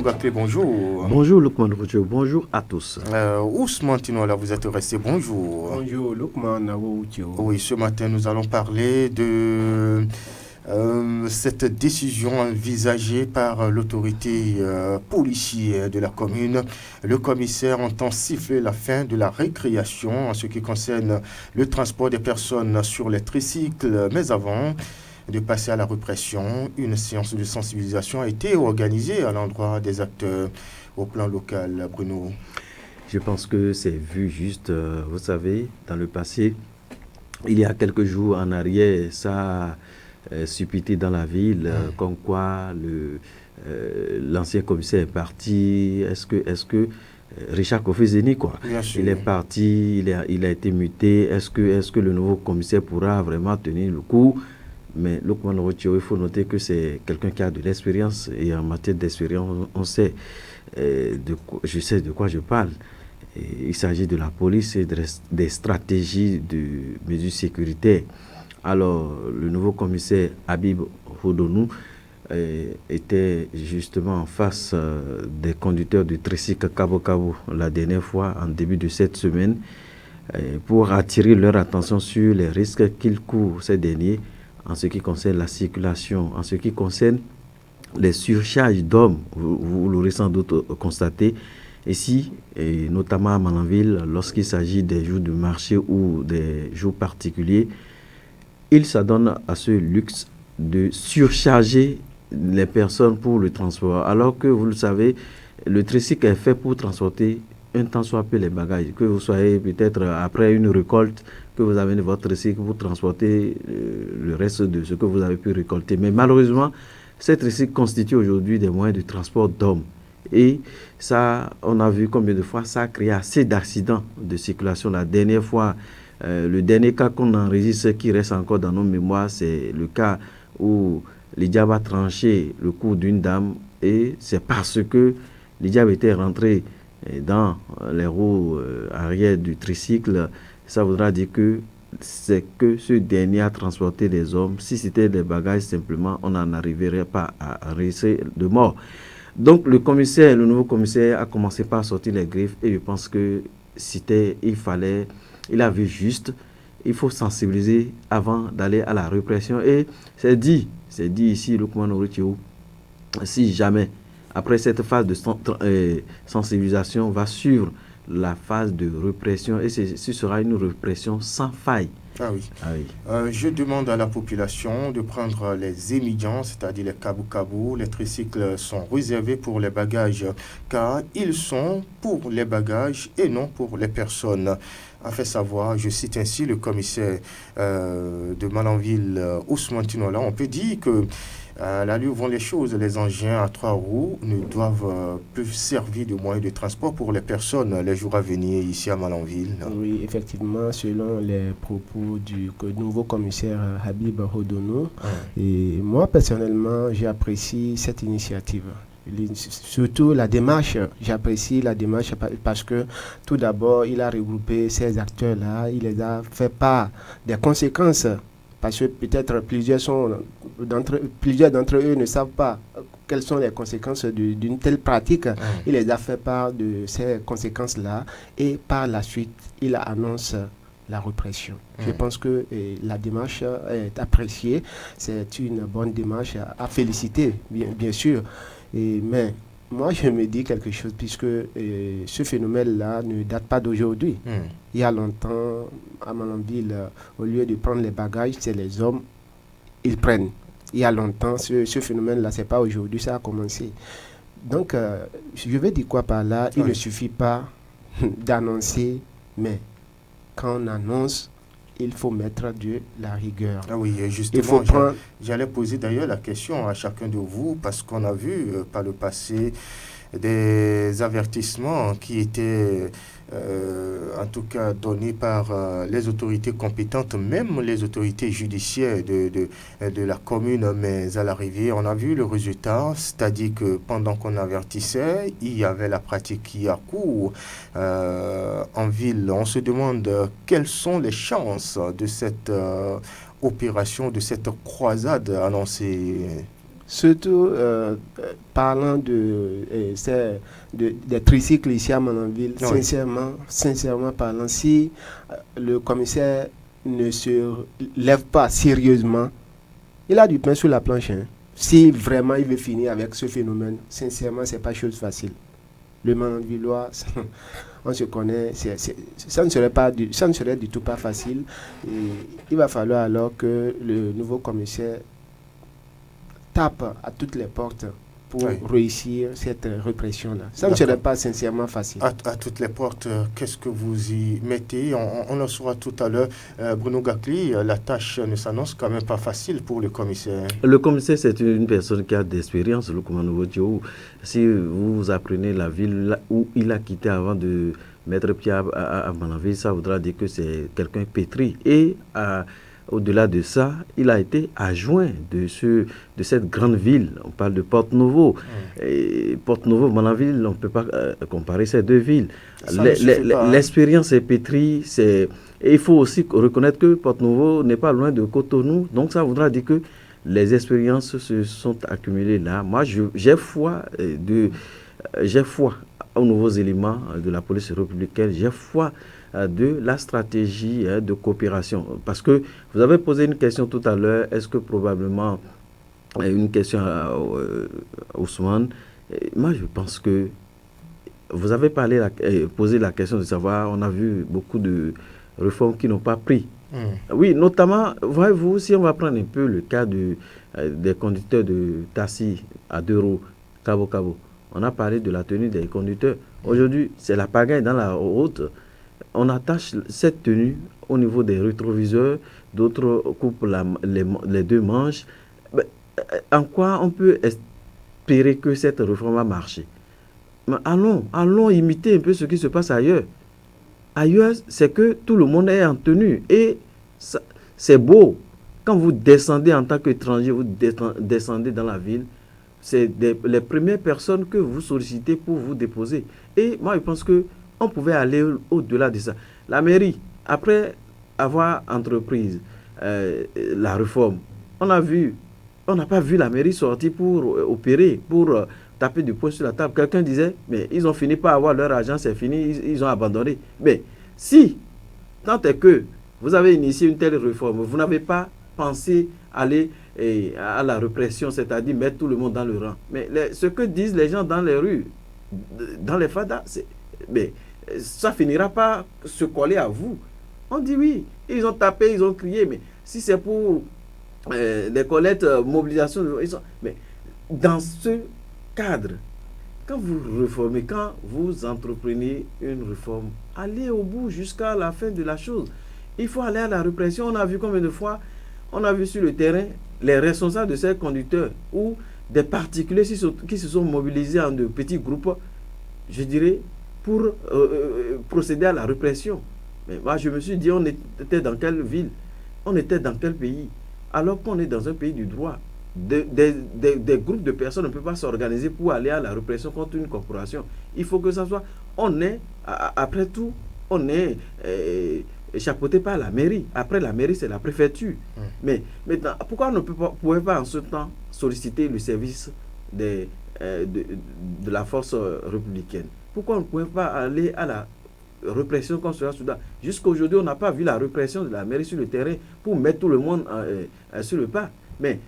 Baclé, bonjour. Bonjour Lukman Rojo, bonjour à tous. Ousmane Tinola, vous êtes resté, bonjour. Bonjour Lukman Rojo. Oui, ce matin, nous allons parler de cette décision envisagée par l'autorité policière de la commune. Le commissaire entend siffler la fin de la récréation en ce qui concerne le transport des personnes sur les tricycles. Mais avant de passer à la répression, une séance de sensibilisation a été organisée à l'endroit des acteurs au plan local. Bruno. Je pense que c'est vu juste, vous savez, dans le passé, il y a quelques jours en arrière, ça a suppité dans la ville, comme quoi l'ancien commissaire est parti. Est-ce que Richard Kofi-Zeni, quoi. Il est parti, il a été muté. Est-ce que le nouveau commissaire pourra vraiment tenir le coup? Mais Lukman Rocho, il faut noter que c'est quelqu'un qui a de l'expérience. Et en matière d'expérience, on sait, je sais de quoi je parle. Et il s'agit de la police et des stratégies de mesures sécuritaires. Alors, le nouveau commissaire Habib Hodonou était justement en face des conducteurs du tricycle Cabo Cabo la dernière fois, en début de cette semaine, pour attirer leur attention sur les risques qu'ils courent, ces derniers, en ce qui concerne la circulation, en ce qui concerne les surcharges d'hommes. Vous l'aurez sans doute constaté ici, et notamment à Malanville, lorsqu'il s'agit des jours de marché ou des jours particuliers, il s'adonne à ce luxe de surcharger les personnes pour le transport. Alors que, vous le savez, le tricycle est fait pour transporter un tant soit peu les bagages. Que vous soyez peut-être après une récolte, que vous avez votre tricycle pour transporter le reste de ce que vous avez pu récolter. Mais malheureusement, ces tricycles constituent aujourd'hui des moyens de transport d'hommes. Et ça, on a vu combien de fois ça a créé assez d'accidents de circulation. La dernière fois, le dernier cas qu'on enregistre qui reste encore dans nos mémoires, c'est le cas où l'Idjab a tranché le cou d'une dame, et c'est parce que l'Idjab était rentré dans les roues arrière du tricycle. Ça voudra dire que c'est que ce dernier a transporté des hommes. Si c'était des bagages, simplement, on n'en arriverait pas à risquer de mort. Donc le nouveau commissaire a commencé par sortir les griffes, et je pense que il a vu juste, il faut sensibiliser avant d'aller à la répression. Et c'est dit ici, Lukman Rocho, si jamais, après cette phase de sensibilisation, va suivre la phase de répression, et ce sera une répression sans faille. Ah oui. Je demande à la population de prendre les émigrants, c'est-à-dire les cabou-cabou. Les tricycles sont réservés pour les bagages, car ils sont pour les bagages et non pour les personnes. A fait savoir, je cite ainsi le commissaire de Malanville, Ousmane Tinola. On peut dire que à l'allure vont les choses, les engins à 3 roues ne doivent plus servir de moyen de transport pour les personnes les jours à venir ici à Malanville. Oui, effectivement, selon les propos du nouveau commissaire Habib Hodonou, et moi personnellement, j'apprécie cette initiative. Surtout la démarche, j'apprécie la démarche parce que tout d'abord, il a regroupé ces acteurs-là, il les a fait part des conséquences. Parce que peut-être plusieurs d'entre eux ne savent pas quelles sont les conséquences d'une telle pratique. Il les a fait part de ces conséquences-là, et par la suite, il annonce la répression. Je pense que la démarche est appréciée. C'est une bonne démarche à féliciter, bien sûr. Mais moi, je me dis quelque chose, puisque ce phénomène-là ne date pas d'aujourd'hui. Il y a longtemps, à Malanville, au lieu de prendre les bagages, c'est les hommes, ils prennent. Il y a longtemps, ce phénomène-là, c'est pas aujourd'hui, ça a commencé. Donc, je vais dire quoi par là? Il ne suffit pas d'annoncer, mais quand on annonce, il faut mettre de la rigueur. Ah oui, justement, j'allais poser d'ailleurs la question à chacun de vous, parce qu'on a vu par le passé des avertissements qui étaient en tout cas donnés par les autorités compétentes, même les autorités judiciaires de la commune, mais à l'arrivée, on a vu le résultat, c'est-à-dire que pendant qu'on avertissait, il y avait la pratique qui a cours en ville. On se demande quelles sont les chances de cette opération, de cette croisade annoncée. Surtout parlant des tricycles ici à Malanville, Oui. sincèrement parlant, si le commissaire ne se lève pas sérieusement, il a du pain sur la planche. Hein. Si vraiment il veut finir avec ce phénomène, sincèrement, c'est pas chose facile. Le Malanvillois, on se connaît, ça ne serait du tout pas facile. Et il va falloir alors que le nouveau commissaire tape à toutes les portes pour réussir cette répression-là. Ça ne serait pas sincèrement facile. À toutes les portes, qu'est-ce que vous y mettez? On le saura tout à l'heure. Bruno Gakli, la tâche ne s'annonce quand même pas facile pour le commissaire. Le commissaire, c'est une personne qui a d'expérience, le commandant Nouveau. Si vous apprenez la ville où il a quitté avant de mettre pied à Malanville, ça voudra dire que c'est quelqu'un pétri. Et au-delà de ça, il a été adjoint de cette grande ville. On parle de Porte-Novo. Porte-Novo, Malanville, on ne peut pas comparer ces deux villes. L'expérience est pétrie. Et il faut aussi reconnaître que Porte-Novo n'est pas loin de Cotonou. Donc ça voudra dire que les expériences se sont accumulées là. Moi, j'ai foi aux nouveaux éléments de la police républicaine. J'ai foi de la stratégie de coopération. Parce que vous avez posé une question tout à l'heure, est-ce que probablement, une question à Ousmane, moi je pense que vous avez posé la question de savoir, on a vu beaucoup de réformes qui n'ont pas pris. Oui, notamment, voyez-vous, si on va prendre un peu le cas des conducteurs de taxi à 2 roues, Cabo, on a parlé de la tenue des conducteurs. Aujourd'hui, c'est la pagaille dans la route. On attache cette tenue au niveau des rétroviseurs, d'autres coupent les 2 manches. En quoi on peut espérer que cette réforme va marcher? Mais allons imiter un peu ce qui se passe ailleurs. Ailleurs, c'est que tout le monde est en tenue. Et c'est beau. Quand vous descendez en tant qu'étranger, vous descendez dans la ville, c'est les premières personnes que vous sollicitez pour vous déposer. Et moi, je pense qu'on pouvait aller au-delà de ça. La mairie, après avoir entrepris la réforme, on n'a pas vu la mairie sortir pour opérer, pour taper du poing sur la table. Quelqu'un disait, mais ils ont fini par avoir leur argent, c'est fini, ils ont abandonné. Mais si, tant est que vous avez initié une telle réforme, vous n'avez pas pensé aller à la répression, c'est-à-dire mettre tout le monde dans le rang. Mais ce que disent les gens dans les rues, dans les fadas, mais ça finira par se coller à vous. On dit oui, ils ont tapé, ils ont crié, mais si c'est pour les collectes, mobilisation, mais dans ce cadre, quand vous réformez, quand vous entreprenez une réforme, allez au bout jusqu'à la fin de la chose. Il faut aller à la répression. On a vu combien de fois, on a vu sur le terrain les responsables de ces conducteurs ou des particuliers qui se sont mobilisés en de petits groupes, je dirais, pour procéder à la répression. Mais moi, je me suis dit, on était dans quelle ville? On était dans quel pays? Alors qu'on est dans un pays du droit. Des groupes de personnes ne peuvent pas s'organiser pour aller à la répression contre une corporation. Il faut que ça soit... après tout, on est chapeauté par la mairie. Après la mairie, c'est la préfecture. Mais maintenant, pourquoi on ne pouvait pas en ce temps solliciter le service de la force républicaine? Pourquoi on ne pouvait pas aller à la répression comme cela soudain? Jusqu'à aujourd'hui, on n'a pas vu la répression de la mairie sur le terrain pour mettre tout le monde sur le pas. Mais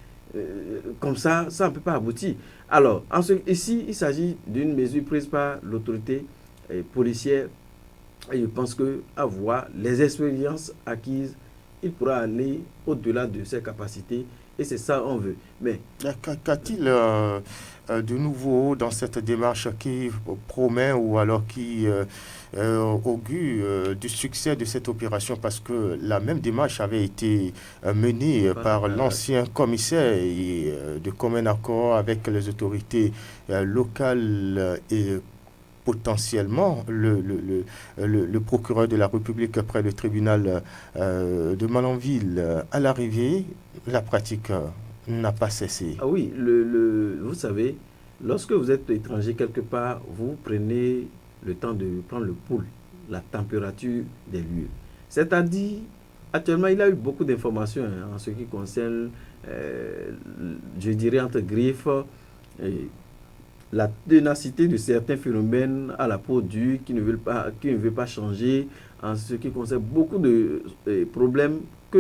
comme ça ne peut pas aboutir. Alors, ici, il s'agit d'une mesure prise par l'autorité policière. Et je pense qu'avoir les expériences acquises, il pourra aller au-delà de ses capacités. Et c'est ça qu'on veut. Mais qu'a-t-il de nouveau dans cette démarche qui promet ou alors qui augure du succès de cette opération? Parce que la même démarche avait été menée par l'ancien commissaire et de commun accord avec les autorités locales et potentiellement le procureur de la République près du tribunal de Malanville. À l'arrivée, la pratique n'a pas cessé. Ah oui, vous savez, lorsque vous êtes étranger quelque part, vous prenez le temps de prendre le pouls, la température des lieux. C'est-à-dire, actuellement, il y a eu beaucoup d'informations en ce qui concerne, je dirais entre griffes, la ténacité de certains phénomènes à la peau dure qui ne veulent pas changer, en ce qui concerne beaucoup de problèmes que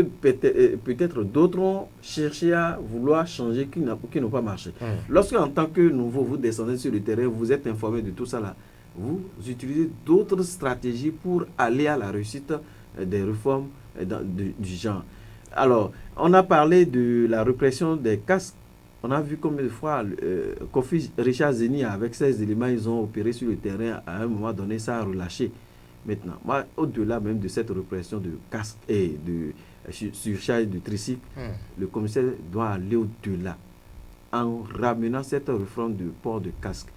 peut-être d'autres ont cherché à vouloir changer, qui n'ont pas marché. Lorsque, en tant que nouveau, vous descendez sur le terrain, vous êtes informé de tout ça là, vous utilisez d'autres stratégies pour aller à la réussite des réformes du genre. Alors, on a parlé de la répression des casques. On a vu combien de fois Kofi Richard Zeni, avec ces éléments, ils ont opéré sur le terrain. À un moment donné, ça a relâché. Maintenant, moi, au-delà même de cette répression de casque et de surcharge de tricycle, le commissaire doit aller au-delà en ramenant cette réforme de port de casque.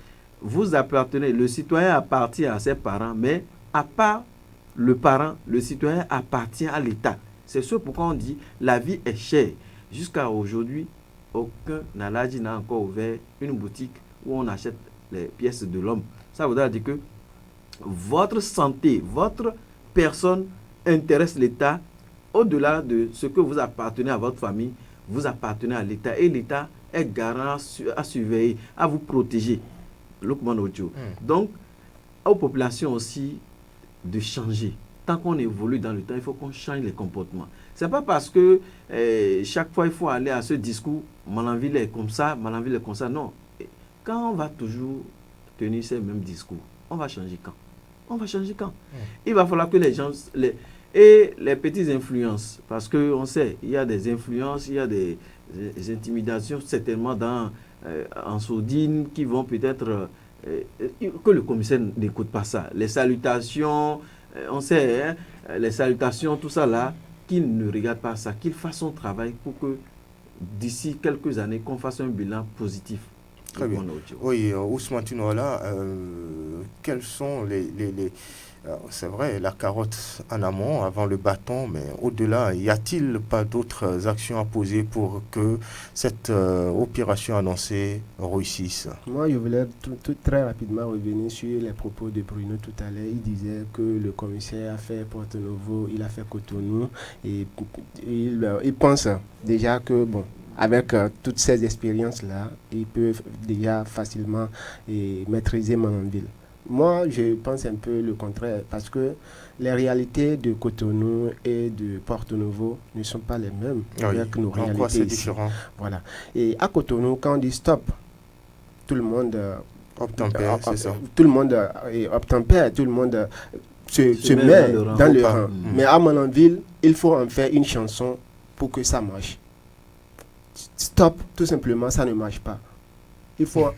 Vous appartenez, le citoyen appartient à ses parents, mais à part le parent, le citoyen appartient à l'État. C'est ce pourquoi on dit la vie est chère. Jusqu'à aujourd'hui, aucun Naladi n'a encore ouvert une boutique où on achète les pièces de l'homme. Ça voudrait dire que votre santé, votre personne intéresse l'État. Au-delà de ce que vous appartenez à votre famille, vous appartenez à l'État. Et l'État est garant à surveiller, à vous protéger. Donc, aux populations aussi de changer. Tant qu'on évolue dans le temps, il faut qu'on change les comportements. Ce n'est pas parce que chaque fois il faut aller à ce discours, Malanville est comme ça, Malanville est comme ça. Non. Quand on va toujours tenir ces mêmes discours, on va changer quand? On va changer quand? Il va falloir que les gens... les petites influences, parce qu'on sait, il y a des influences, il y a des intimidations certainement en sourdine qui vont peut-être... que le commissaire n'écoute pas ça. Les salutations, on sait, hein, les salutations, tout ça là, qu'il ne regarde pas ça, qu'il fasse son travail pour que d'ici quelques années, qu'on fasse un bilan positif. Très bien. Oui, Ousmane Tunola, quels sont c'est vrai, la carotte en amont, avant le bâton, mais au-delà, y a-t-il pas d'autres actions à poser pour que cette opération annoncée réussisse? Moi, je voulais très rapidement revenir sur les propos de Bruno tout à l'heure. Il disait que le commissaire a fait Porto-Novo, il a fait Cotonou, et il pense déjà que, bon, avec toutes ces expériences-là, ils peuvent déjà facilement maîtriser Malanville. Moi, je pense un peu le contraire, parce que les réalités de Cotonou et de Porto-Novo ne sont pas les mêmes avec nos réalités. En quoi c'est différent? Voilà. Et à Cotonou, quand on dit stop, tout le monde obtempère, c'est ça. Tout le monde obtempère, tout le monde se met dans le rang. Mais à Malanville, il faut en faire une chanson pour que ça marche. Stop, tout simplement, ça ne marche pas. Il faut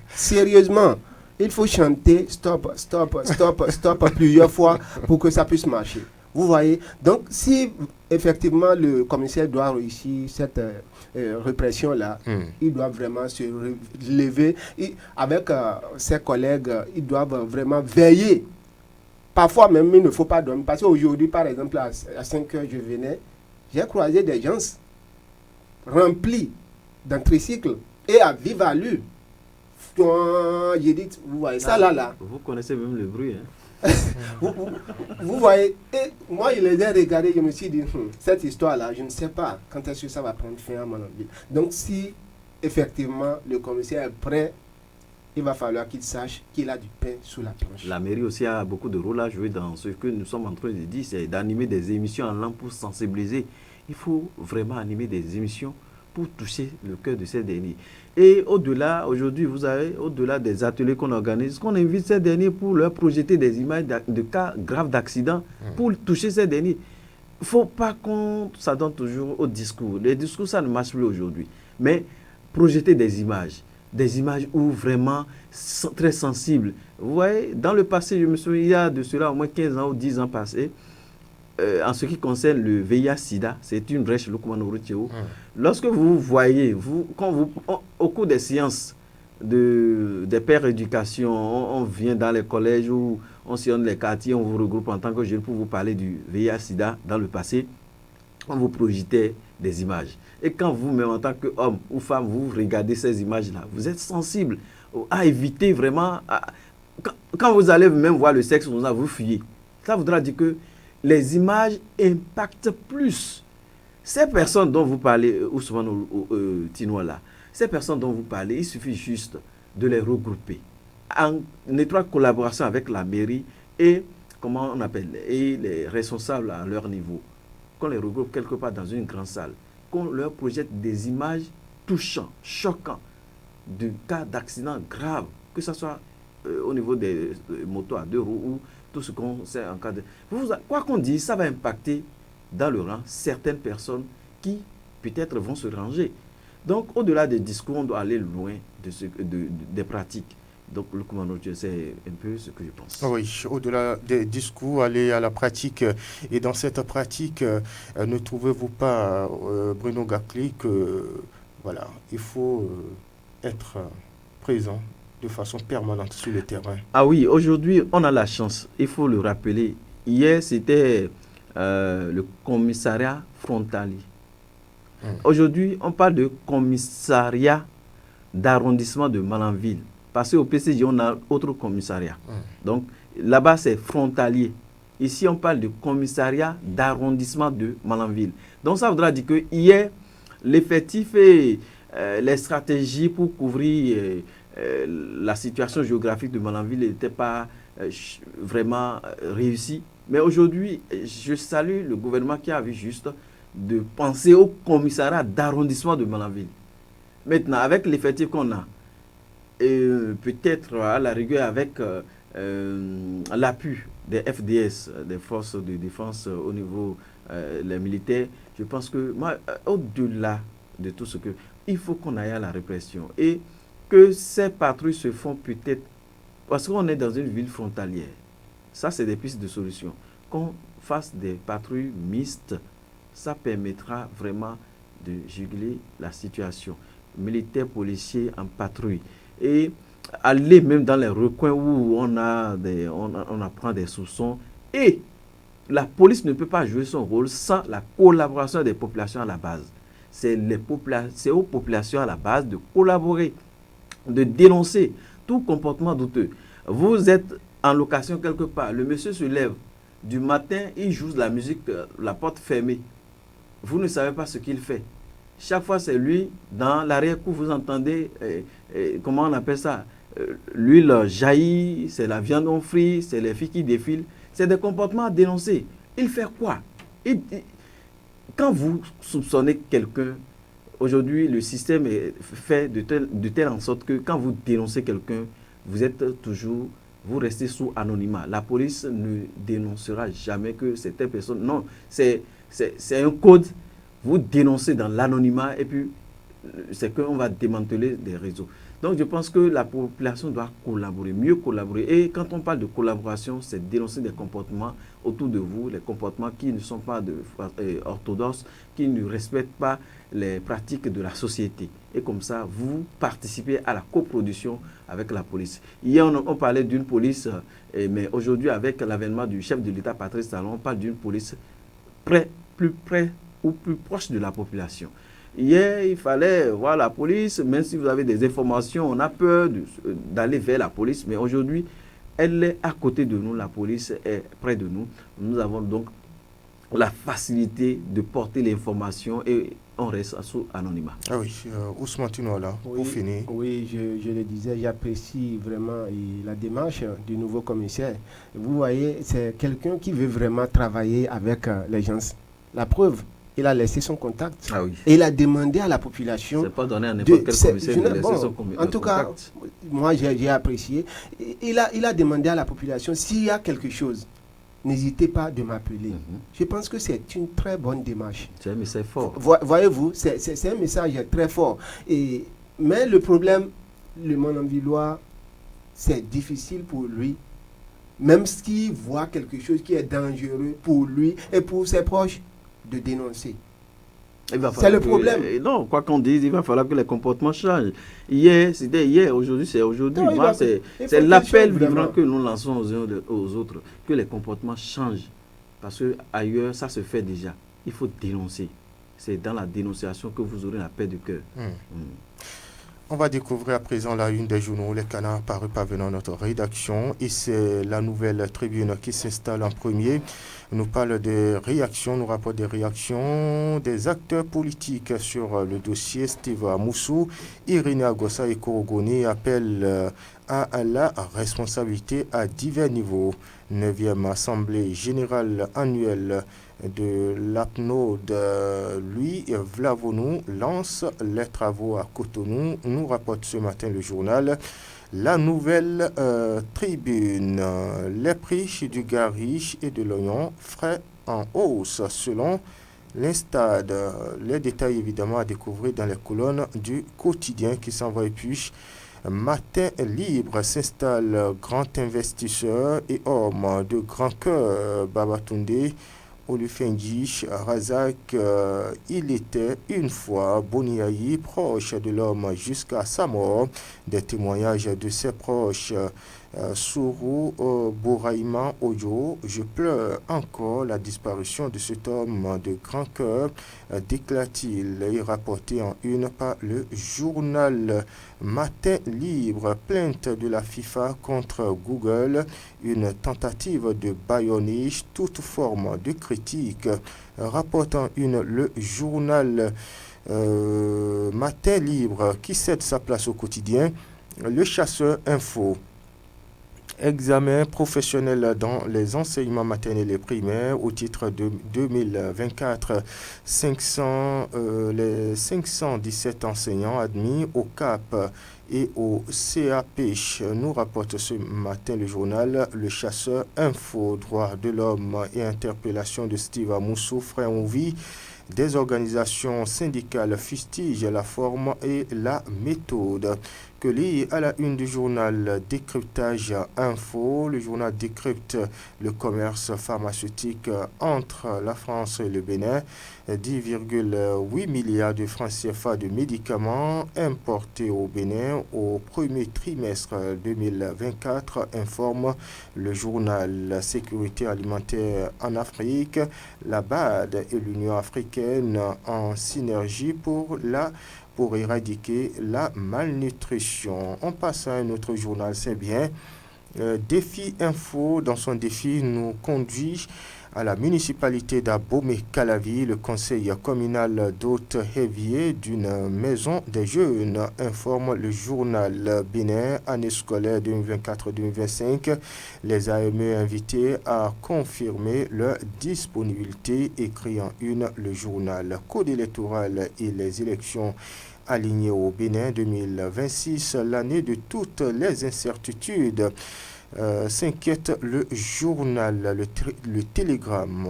sérieusement, il faut chanter stop, stop, stop, stop plusieurs fois pour que ça puisse marcher. Vous voyez? Donc, si effectivement le commissaire doit réussir cette répression-là, il doit vraiment se lever. Avec ses collègues, ils doivent vraiment veiller. Parfois même, il ne faut pas dormir. Parce qu'aujourd'hui, par exemple, à 5 heures, je venais, j'ai croisé des gens remplis d'un tricycle et à vive allure. J'ai dit, vous voyez ça là. Vous connaissez même le bruit. Hein? vous voyez, et moi je les ai regardés, je me suis dit, cette histoire-là, je ne sais pas quand est-ce que ça va prendre fin à Malanville. Donc si effectivement le commissaire est prêt, il va falloir qu'il sache qu'il a du pain sous la planche. La mairie aussi a beaucoup de rôle à jouer dans ce que nous sommes en train de dire, c'est d'animer des émissions en langue pour sensibiliser. Il faut vraiment animer des émissions pour toucher le cœur de ces derniers. Et au-delà, aujourd'hui, vous avez, au-delà des ateliers qu'on organise, qu'on invite ces derniers pour leur projeter des images de cas graves d'accidents, pour toucher ces derniers. Il ne faut pas qu'on s'adonne toujours au discours. Les discours, ça ne marche plus aujourd'hui. Mais projeter des images où vraiment très sensibles. Vous voyez, dans le passé, je me souviens, il y a de cela au moins 15 ans ou 10 ans passés, en ce qui concerne le VIH-Sida, c'est une brèche. Lorsque vous voyez, au cours des séances des pères éducation, on vient dans les collèges où on sillonne les quartiers, on vous regroupe en tant que jeune pour vous parler du VIH-Sida. Dans le passé, on vous projetait des images. Et quand vous-même, en tant qu'homme ou femme, vous regardez ces images-là, vous êtes sensible à éviter vraiment... Quand vous allez même voir le sexe, vous fuyez. Ça voudra dire que les images impactent plus. Ces personnes dont vous parlez, Ousmane Tinoala, ces personnes dont vous parlez, il suffit juste de les regrouper en étroite collaboration avec la mairie et, comment on appelle, et les responsables à leur niveau. Qu'on les regroupe quelque part dans une grande salle, qu'on leur projette des images touchantes, choquantes, de cas d'accidents graves, que ce soit au niveau des motos à 2 roues ou tout ce qu'on sait en cas de... Quoi qu'on dise, ça va impacter dans le rang certaines personnes qui peut-être vont se ranger. Donc, au-delà des discours, on doit aller loin des pratiques. Donc, le commandant, c'est un peu ce que je pense. Oui, au-delà des discours, aller à la pratique. Et dans cette pratique, ne trouvez-vous pas, Bruno Gakli, que voilà, il faut être présent de façon permanente sur le terrain? Ah oui, aujourd'hui, on a la chance, il faut le rappeler. Hier, c'était le commissariat frontalier. Aujourd'hui, on parle de commissariat d'arrondissement de Malanville. Parce qu'au PCJ, on a autre commissariat. Donc, là-bas, c'est frontalier. Ici, on parle de commissariat d'arrondissement de Malanville. Donc, ça voudra dire que hier, l'effectif et les stratégies pour couvrir la situation géographique de Malanville n'étaient pas vraiment réussies. Mais aujourd'hui, je salue le gouvernement qui a vu juste de penser au commissariat d'arrondissement de Malanville. Maintenant, avec l'effectif qu'on a, et peut-être à la rigueur avec l'appui des FDS, des forces de défense au niveau des militaires, je pense que moi, au-delà de tout ce que... Il faut qu'on aille à la répression et que ces patrouilles se font peut-être... Parce qu'on est dans une ville frontalière. Ça, c'est des pistes de solution. Qu'on fasse des patrouilles mixtes, ça permettra vraiment de juguler la situation. Militaires, policiers en patrouille. Et aller même dans les recoins où on apprend des soupçons. Et la police ne peut pas jouer son rôle sans la collaboration des populations à la base. C'est aux populations à la base de collaborer, de dénoncer tout comportement douteux. Vous êtes en location quelque part, le monsieur se lève, du matin, il joue de la musique, la porte fermée. Vous ne savez pas ce qu'il fait. Chaque fois, c'est lui, dans l'arrière-cour, vous entendez, comment on appelle ça, l'huile jaillit, c'est la viande en frit, c'est les filles qui défilent. C'est des comportements à dénoncer. Il fait quoi? Quand vous soupçonnez quelqu'un, aujourd'hui, le système est fait de telle en sorte que quand vous dénoncez quelqu'un, vous restez sous anonymat. La police ne dénoncera jamais que c'est telle personne. Non, c'est un code. Vous dénoncez dans l'anonymat et puis c'est qu'on va démanteler des réseaux. Donc je pense que la population doit collaborer, mieux collaborer. Et quand on parle de collaboration, c'est dénoncer des comportements autour de vous, les comportements qui ne sont pas orthodoxes, qui ne respectent pas les pratiques de la société. Et comme ça, vous participez à la coproduction avec la police. Hier, on parlait d'une police, mais aujourd'hui, avec l'avènement du chef de l'État, Patrice Talon, on parle d'une police plus près ou plus proche de la population. Hier, il fallait voir la police, même si vous avez des informations, on a peur d'aller vers la police, mais aujourd'hui, elle est à côté de nous, la police est près de nous. Nous avons donc la facilité de porter l'information et on reste sous anonymat. Ah oui, Ousmane Tinoala, pour finir. Oui, je le disais, j'apprécie vraiment la démarche du nouveau commissaire. Vous voyez, c'est quelqu'un qui veut vraiment travailler avec les gens. La preuve, il a laissé son contact. Ah oui. Et il a demandé à la population... C'est pas donné à n'importe quel commissaire de laisser son contact. En tout cas, moi j'ai apprécié. Il a demandé à la population s'il y a quelque chose, n'hésitez pas de m'appeler. Je pense que c'est une très bonne démarche. C'est un message fort. Voyez-vous, c'est un message très fort. Mais le problème, le Malanvillois, c'est difficile pour lui. Même s'il voit quelque chose qui est dangereux pour lui et pour ses proches, de dénoncer. C'est le problème. Non, quoi qu'on dise, il va falloir que les comportements changent. Hier, c'était hier, aujourd'hui, c'est aujourd'hui. C'est l'appel vivant que nous lançons aux uns aux autres, que les comportements changent. Parce qu'ailleurs, ça se fait déjà. Il faut dénoncer. C'est dans la dénonciation que vous aurez la paix du cœur. On va découvrir à présent la une des journaux, les canards parus parvenant à notre rédaction. Et c'est la nouvelle tribune qui s'installe en premier. Nous parle des réactions, nous rapporte des réactions des acteurs politiques sur le dossier. Steve Moussou, Irénée Agossa et Korogoni appellent à la responsabilité à divers niveaux. 9e Assemblée générale annuelle de l'APNOD, lui, Vlavonou, lance les travaux à Cotonou, nous rapporte ce matin le journal. La nouvelle tribune, les prix du garish et de l'oignon frais en hausse selon l'Instad. Les détails évidemment à découvrir dans les colonnes du quotidien qui s'envoie plus. Matin libre s'installe grand investisseur et homme de grand cœur Babatunde Olufenji Razak. Il était une fois Boniaï, proche de l'homme jusqu'à sa mort. Des témoignages de ses proches. Sourou Bouraïma Ojo, je pleure encore la disparition de cet homme de grand cœur, déclare-t-il, et rapporté en une par le journal Matin Libre. Plainte de la FIFA contre Google, une tentative de bâillonner toute forme de critique, rapportant une le journal Matin Libre qui cède sa place au quotidien. Le Chasseur Info. Examen professionnel dans les enseignements maternels et primaires au titre de 2024. Les 517 enseignants admis au CAP et au CAP, nous rapporte ce matin le journal Le Chasseur Info. Droits de l'homme et interpellation de Steve Moussou, frère Ouvi. Des organisations syndicales fustigent la forme et la méthode. Que lit à la une du journal Décryptage Info. Le journal décrypte le commerce pharmaceutique entre la France et le Bénin. 10,8 milliards de francs CFA de médicaments importés au Bénin au premier trimestre 2024, informe le journal. La sécurité alimentaire en Afrique, la BAD et l'Union africaine en synergie pour éradiquer la malnutrition. On passe à un autre journal, c'est bien. Défi Info, dans son défi, nous conduit à la municipalité d'Abomey-Calavi. Le conseil communal d'Haute-Hévier d'une maison des jeunes, informe le journal Bénin. Année scolaire 2024-2025, les AME invités à confirmer leur disponibilité, écrit en une le journal. Code électoral et les élections alignées au Bénin 2026, l'année de toutes les incertitudes. S'inquiète le journal. Le télégramme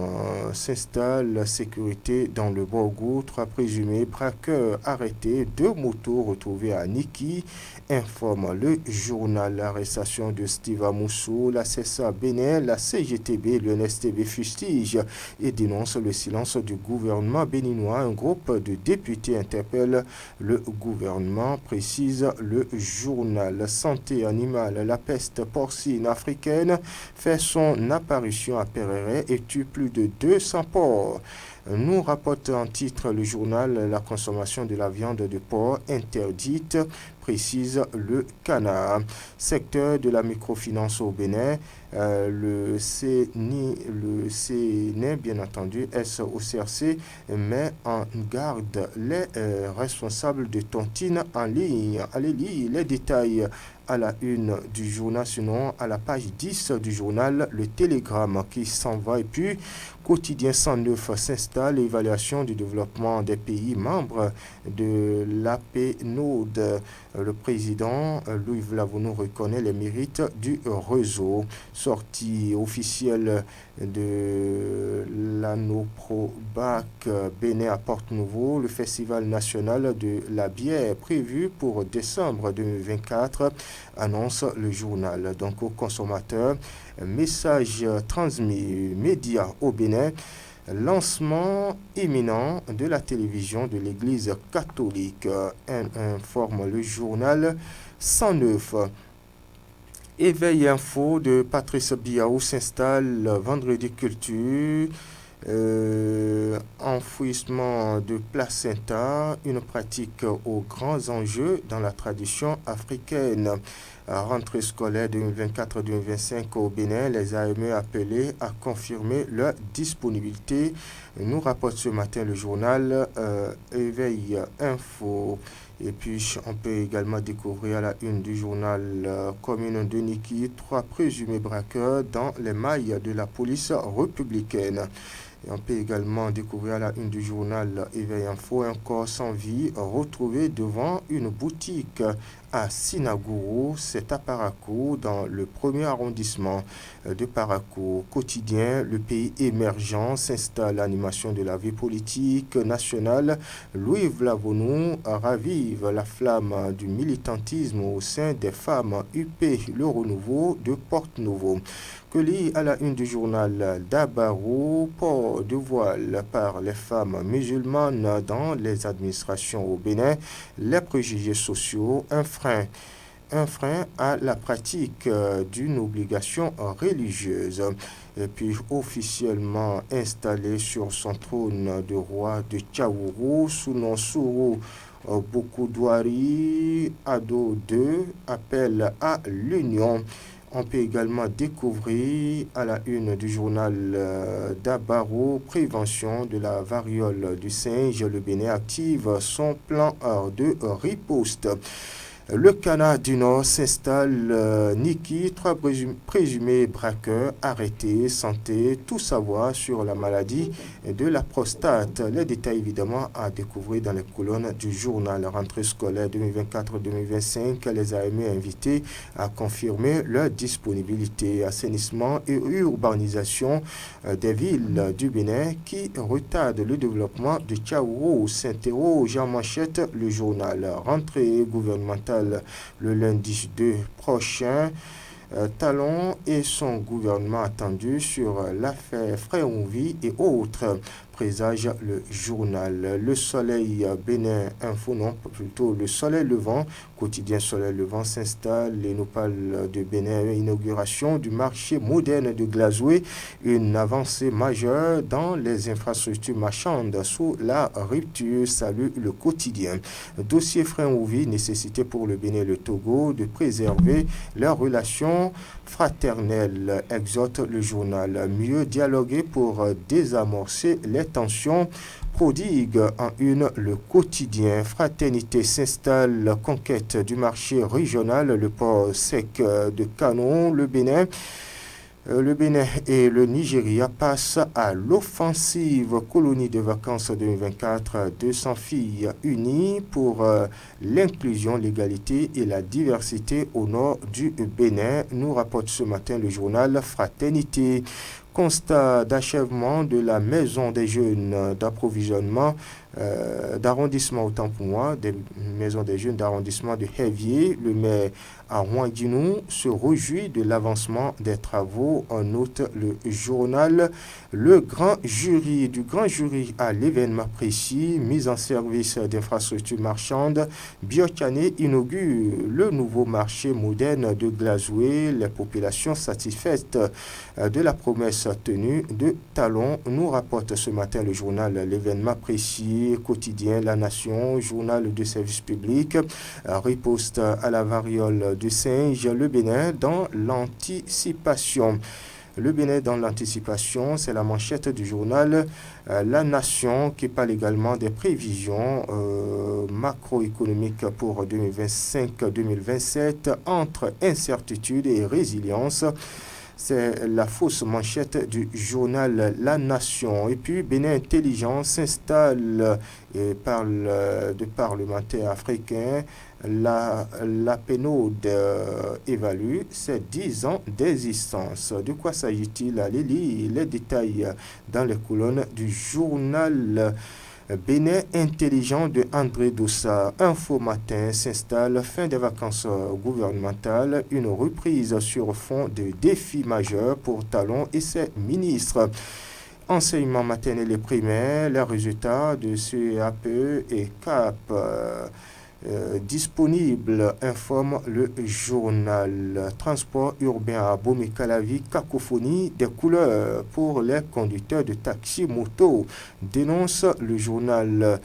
s'installe. La sécurité dans le Borgou. 3 présumés braqueurs arrêtés. 2 motos retrouvées à Niki, informe le journal. L'arrestation de Steve Moussou, la CSA Bénin, la CGTB, le NSTB fustige et dénonce le silence du gouvernement béninois. Un groupe de députés interpelle le gouvernement, précise le journal. Santé animale, la peste porcine africaine fait son apparition à Pereret et tue plus de 200 porcs. Nous rapporte en titre le journal La consommation de la viande de porc interdite, précise le Canard. Secteur de la microfinance au Bénin, le CNE, bien entendu, SOCRC, met en garde les responsables de tontine en ligne. Allez lire les détails à la une du journal, sinon à la page 10 du journal Le Télégramme qui s'en va. Et puis, quotidien 109 s'installe, évaluation du développement des pays membres de l'APNOD. Le président Louis Vlavonou reconnaît les mérites du réseau. Sortie officielle de l'Anoprobac Bénin à Porte-Nouveau, le festival national de la bière prévu pour décembre 2024, annonce le journal. Donc aux consommateurs, message transmis médias au Bénin. Lancement imminent de la télévision de l'Église catholique, informe le journal 109. Éveil info de Patrice Biaou s'installe vendredi culture. Enfouissement de placenta, une pratique aux grands enjeux dans la tradition africaine. Rentrée scolaire 2024-2025 au Bénin, les AME appelés à confirmer leur disponibilité. Nous rapporte ce matin le journal Éveil Info. Et puis, on peut également découvrir à la une du journal Commune de Niki, 3 présumés braqueurs dans les mailles de la police républicaine. Et on peut également découvrir à la une du journal Éveil Info un corps sans vie retrouvé devant une boutique à Sinagourou, c'est à Parakou, dans le premier arrondissement de Parakou. Quotidien, le pays émergent s'installe l'animation de la vie politique nationale. Louis Vlavonou ravive la flamme du militantisme au sein des femmes UP, le renouveau de Porte-Nouveau. Que lit à la une du journal Dabarou, port de voile par les femmes musulmanes dans les administrations au Bénin, les préjugés sociaux, un frein à la pratique d'une obligation religieuse. Et puis officiellement installé sur son trône de roi de Tchaourou, Sounon Sourou Bokudouari, Ado 2, appelle à l'union. On peut également découvrir à la une du journal Dabarou, prévention de la variole du singe. Le Bénin active son plan de riposte. Le Canada du Nord s'installe. Niki, 3 présumés braqueurs arrêtés. Santé, tout savoir sur la maladie de la prostate. Les détails évidemment à découvrir dans les colonnes du journal. Rentrée scolaire 2024-2025, les AME invités à confirmer leur disponibilité. Assainissement et urbanisation des villes du Bénin qui retardent le développement de Tchaourou, s'interroge en manchette le journal. Rentrée gouvernementale le lundi 2 prochain. Talon et son gouvernement attendu sur l'affaire Fréonvie et autres, présage le journal. Le soleil Bénin Info, non, plutôt le soleil levant, quotidien soleil levant s'installe et nous parle de Bénin, inauguration du marché moderne de Glazoué, une avancée majeure dans les infrastructures marchandes sous la rupture, salue le quotidien. Dossier Fréonvie, nécessité pour le Bénin et le Togo de préserver leurs relations fraternelles, exhorte le journal. Mieux dialoguer pour désamorcer les tensions, prodigue en une le quotidien. Fraternité s'installe, conquête du marché régional, le port sec de Canon, le Bénin et le Nigeria passent à l'offensive. Colonie de vacances 2024, 200 filles unies pour l'inclusion, l'égalité et la diversité au nord du Bénin, nous rapporte ce matin le journal Fraternité. Constat d'achèvement de la maison des jeunes d'approvisionnement d'arrondissement, autant pour moi, des maisons des jeunes d'arrondissement de Hévier. Le maire à Ouanguinou se réjouit de l'avancement des travaux. En note le journal. Le grand jury à l'événement précis, mise en service d'infrastructures marchandes. Biocane inaugure le nouveau marché moderne de Glazoué. Les populations satisfaites de la promesse tenue de Talon, nous rapporte ce matin le journal l'événement précis. Quotidien La Nation, journal de service public, riposte à la variole du singe, le Bénin dans l'anticipation. Le Bénin dans l'anticipation, c'est la manchette du journal La Nation qui parle également des prévisions macroéconomiques pour 2025-2027 entre incertitude et résilience. C'est la fausse manchette du journal La Nation. Et puis, Bénin Intelligent s'installe et parle de parlementaires africains. La PNOD évalue ses 10 ans d'existence. De quoi s'agit-il? Allez lire les détails dans les colonnes du journal Bénin Intelligent de André Dossa. Info Matin s'installe, fin des vacances gouvernementales, une reprise sur fond de défis majeurs pour Talon et ses ministres. Enseignement maternel et primaire, les résultats de CAPE et CAP. disponible, informe le journal. Transport urbain à Bomé-Calavi, cacophonie des couleurs pour les conducteurs de taxi moto, dénonce le journal.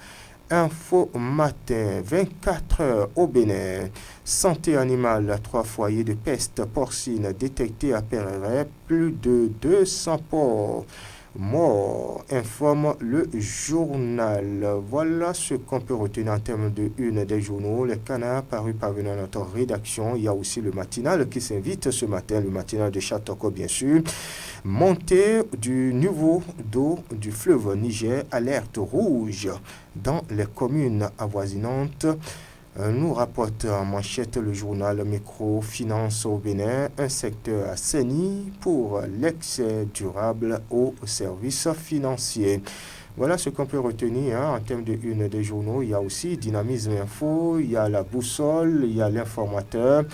Info matin, 24 heures au Bénin. Santé animale, 3 foyers de peste porcine détectés à Perret, plus de 200 porcs morts, informe le journal. Voilà ce qu'on peut retenir en termes de une des journaux. Les canards parus parvenant à notre rédaction. Il y a aussi le matinal qui s'invite ce matin, le matinal de Chatoko bien sûr. Montée du niveau d'eau du fleuve Niger, alerte rouge dans les communes avoisinantes. Nous rapporte en manchette le journal Microfinance au Bénin, un secteur assaini pour l'accès durable aux services financiers. Voilà ce qu'on peut retenir en termes de une des journaux. Il y a aussi Dynamisme Info, il y a la Boussole, il y a l'Informateur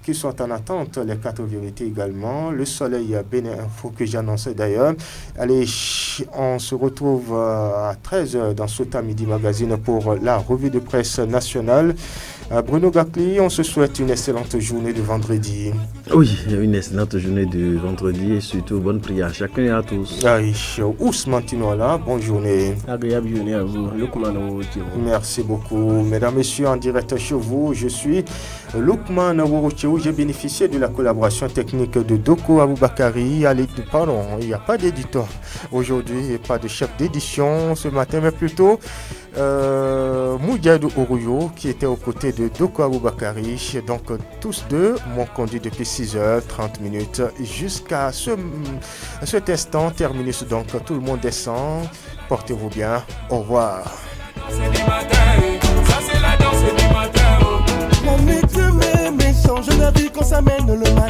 qui sont en attente, les 4 vérités également. Le Soleil Bénin Info que j'annonçais d'ailleurs. Allez, on se retrouve à 13h dans Sota Midi Magazine pour la revue de presse nationale. Bruno Gakli, on se souhaite une excellente journée de vendredi. Oui, une excellente journée de vendredi et surtout bonne prière à chacun et à tous. Ousmane Tinola, bonne journée. Agréable journée à vous. Merci beaucoup. Mesdames, Messieurs, en direct chez vous, je suis Lukman Worocheou. J'ai bénéficié de la collaboration technique de Doko Aboubakari. Pardon, il n'y a pas d'éditeur aujourd'hui et pas de chef d'édition ce matin, mais plutôt Moudjadou Oruyo qui était aux côtés de Doko Aboubakari. Donc tous deux m'ont conduit depuis 6h30 jusqu'à cet instant. Terminus donc, tout le monde descend. Portez-vous bien. Au revoir. C'est du matin, ça c'est la danse du matin. Mon métier, mes méchants, je ne vis qu'on s'amène le matin.